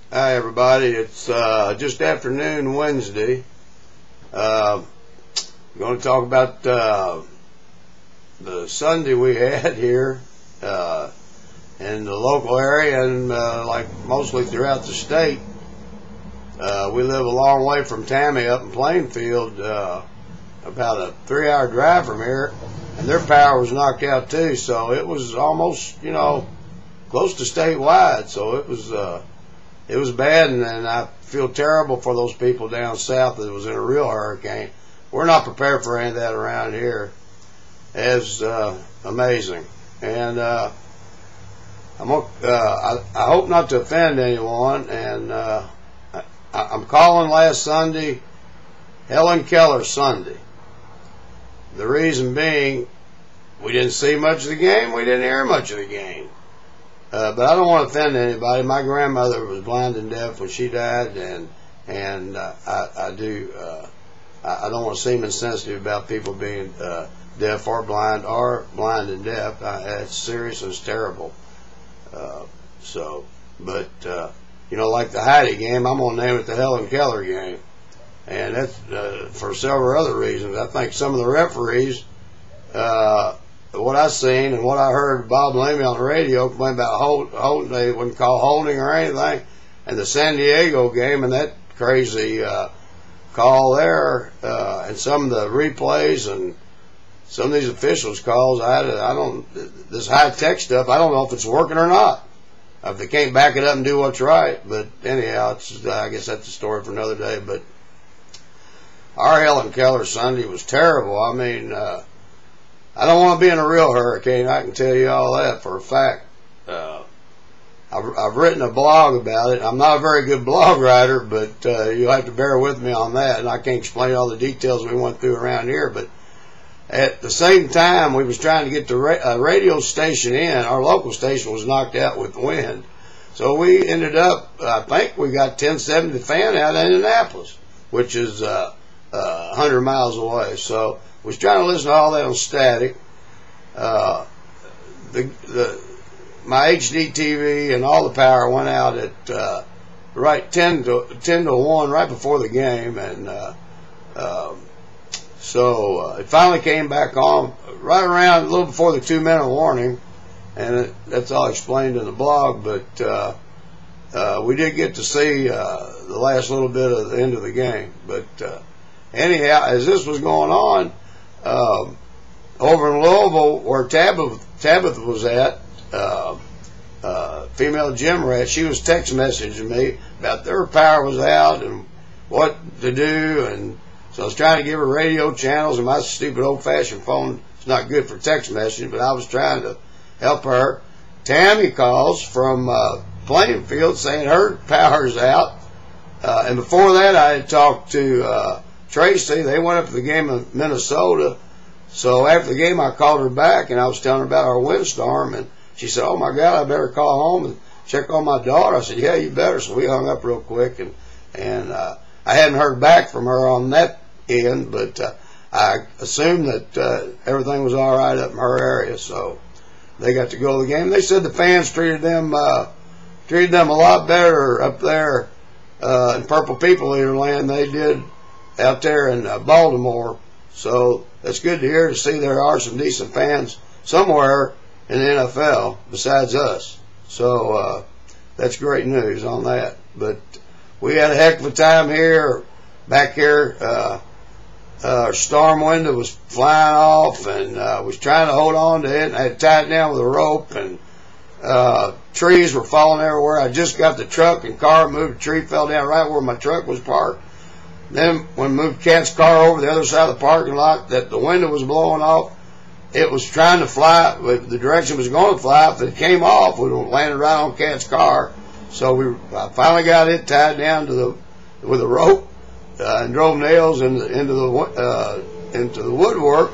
Hi everybody, it's just afternoon Wednesday. I'm going to talk about the Sunday we had here in the local area and like mostly throughout the state. We live a long way from Tammy up in Plainfield, about a 3-hour drive from here, and their power was knocked out too, so it was almost, close to statewide, so it was bad, and I feel terrible for those people down south that was in a real hurricane. We're not prepared for any of that around here. It's amazing. And I hope not to offend anyone, and I'm calling last Sunday Helen Keller Sunday. The reason being, we didn't see much of the game, we didn't hear much of the game. But I don't want to offend anybody. My grandmother was blind and deaf when she died, and I don't want to seem insensitive about people being deaf or blind and deaf. It's serious and it's terrible. But like the Heidi game, I'm going to name it the Helen Keller game, and that's for several other reasons. I think some of the referees. What I seen and what I heard Bob Lamey on the radio complain about holding, they wouldn't call holding or anything, and the San Diego game and that crazy call there, and some of the replays and some of these officials calls, this high tech stuff, I don't know if it's working or not. If they can't back it up and do what's right, but anyhow, I guess that's a story for another day. But our Helen Keller Sunday was terrible. I mean, I don't want to be in a real hurricane. I can tell you all that for a fact. I've written a blog about it. I'm not a very good blog writer, but you'll have to bear with me on that. And I can't explain all the details we went through around here. But at the same time, we was trying to get the radio station in. Our local station was knocked out with wind. So we ended up, I think we got 1070 fan out of Indianapolis, which is 100 miles away. So was trying to listen to all that on static. My HD TV and all the power went out at right 10 to 1 right before the game, and so it finally came back on right around a little before the 2-minute warning, and that's all explained in the blog. But we did get to see the last little bit of the end of the game. But anyhow, as this was going on, over in Louisville, where Tabitha was at, female gym rat, she was text messaging me about their power was out and what to do, and so I was trying to give her radio channels, and my stupid old-fashioned phone is not good for text messaging, but I was trying to help her. Tammy calls from Plainfield saying her power's out, and before that I had talked to Tracy. They went up to the game in Minnesota. So after the game, I called her back, and I was telling her about our windstorm, and she said, "Oh my God, I better call home and check on my daughter." I said, "Yeah, you better." So we hung up real quick, and I hadn't heard back from her on that end, but I assumed that everything was all right up in her area. So they got to go to the game. They said the fans treated them a lot better up there in Purple People Eater Land than they did out there in Baltimore. So it's good to hear, to see there are some decent fans somewhere in the NFL besides us. So that's great news on that. But we had a heck of a time back here. Our storm window was flying off, and was trying to hold on to it, and I had tied it down with a rope, and trees were falling everywhere. I just got the truck and car moved. A tree fell down right where my truck was parked. Then when we moved Cat's car over the other side of the parking lot, that the window was blowing off, it was trying to fly, but the direction it was going to fly, if it came off, we landed right on Cat's car. So I finally got it tied down with a rope, and drove nails into the woodwork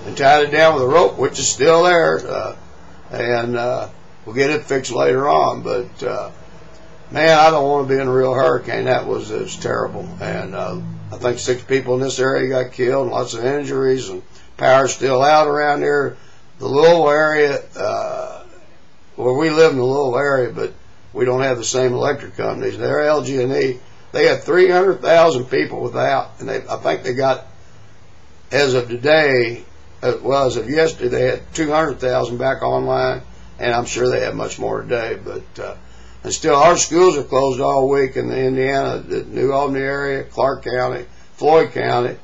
and tied it down with a rope, which is still there, and we'll get it fixed later on. But man, I don't want to be in a real hurricane. It was terrible. And I think 6 people in this area got killed, and lots of injuries, and power's still out around here. The Louisville area, where we live in the Louisville area, but we don't have the same electric companies. They're LG&E. They had 300,000 people without, and I think they got, as of today, well, as of yesterday, they had 200,000 back online, and I'm sure they have much more today. But and still, our schools are closed all week in the Indiana, the New Albany area, Clark County, Floyd County.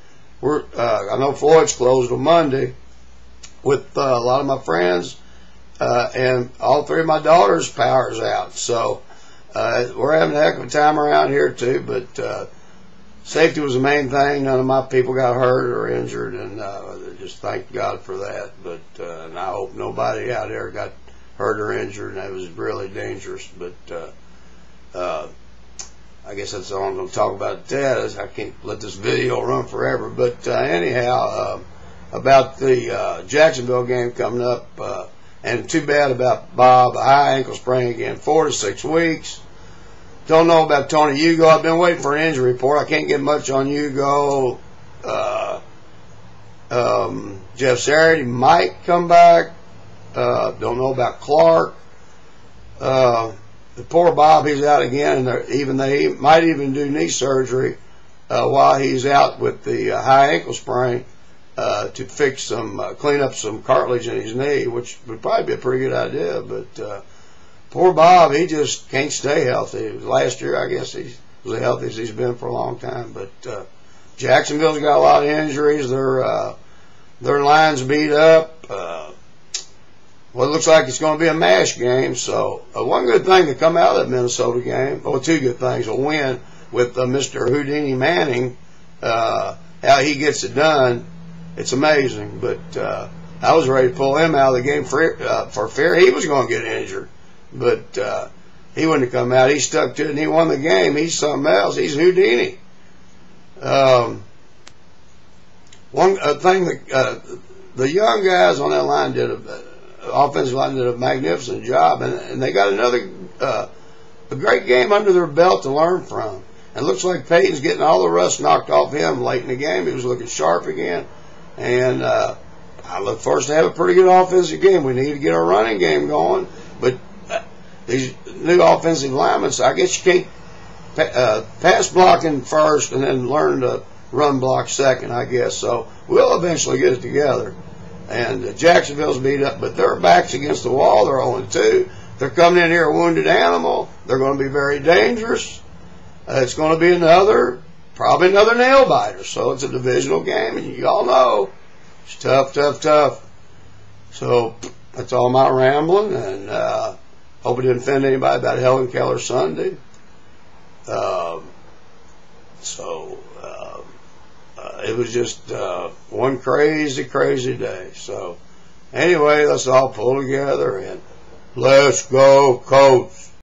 I know Floyd's closed on Monday with a lot of my friends, and all three of my daughters' power's out. So we're having a heck of a time around here too. But safety was the main thing. None of my people got hurt or injured, and just thank God for that. But and I hope nobody out there got hurt or injured, and it was really dangerous. But I guess that's all I'm going to talk about that. I can't let this video run forever. But anyhow, about the Jacksonville game coming up, and too bad about Bob, a high ankle sprain again, 4 to 6 weeks. Don't know about Tony Hugo. I've been waiting for an injury report. I can't get much on Hugo. Jeff Saturday might come back. Don't know about Clark. The poor Bob, he's out again, and they might even do knee surgery while he's out with the high ankle sprain to fix clean up some cartilage in his knee, which would probably be a pretty good idea. But poor Bob, he just can't stay healthy. Last year, I guess he was the healthiest he's been for a long time. But Jacksonville's got a lot of injuries. Their line's beat up. Well, it looks like it's going to be a mash game. So one good thing to come out of that Minnesota game, or two good things, a win with Mr. Houdini Manning, how he gets it done. It's amazing. But I was ready to pull him out of the game for fear he was going to get injured. But he wouldn't have come out. He stuck to it, and he won the game. He's something else. He's Houdini. One thing that the young guys on that line offensive line did a magnificent job, and they got another a great game under their belt to learn from. And it looks like Peyton's getting all the rust knocked off him late in the game. He was looking sharp again, and I look for us to have a pretty good offensive game. We need to get our running game going, but these new offensive linemen, so I guess you can't pass blocking first and then learn to run block second, I guess. So we'll eventually get it together. And Jacksonville's beat up, but their back's against the wall. They're 0-2. They're coming in here a wounded animal. They're going to be very dangerous. It's going to be probably another nail biter. So it's a divisional game, and you all know it's tough, tough, tough. So that's all my rambling, and hope it didn't offend anybody about Helen Keller Sunday. It was just one crazy, crazy day. So anyway, let's all pull together and let's go Colts.